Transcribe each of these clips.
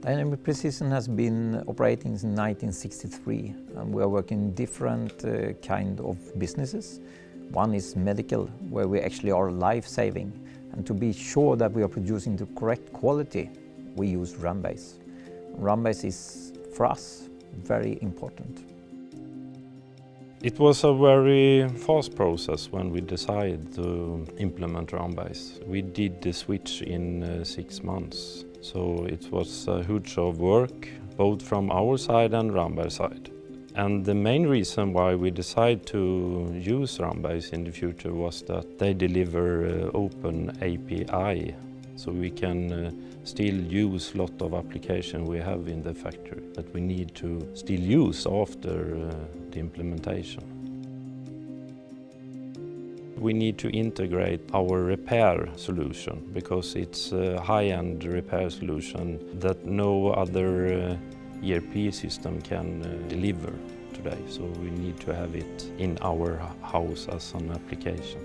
Dynamic Precision has been operating since 1963, and we are working in different kind of businesses. One is medical, where we actually are life-saving, and to be sure that we are producing the correct quality, we use RamBase. RamBase is, for us, very important. It was a very fast process when we decided to implement RamBase. We did the switch in 6 months, so it was a huge of work, both from our side and RamBase side. And the main reason why we decided to use RamBase in the future was that they deliver open API, so we can still use a lot of applications we have in the factory that we need to still use after the implementation. We need to integrate our repair solution because it's a high-end repair solution that no other ERP system can deliver today, so we need to have it in our house as an application.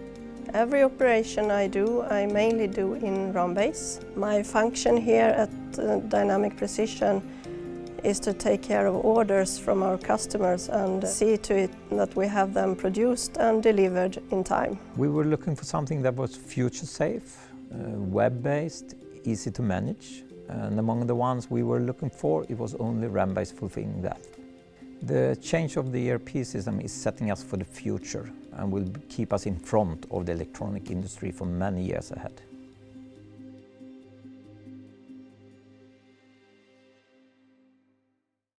Every operation I do, I mainly do in RamBase. My function here at Dynamic Precision is to take care of orders from our customers and see to it that we have them produced and delivered in time. We were looking for something that was future-safe, web-based, easy to manage, and among the ones we were looking for, it was only RamBase fulfilling that. The change of the ERP system is setting us for the future and will keep us in front of the electronic industry for many years ahead.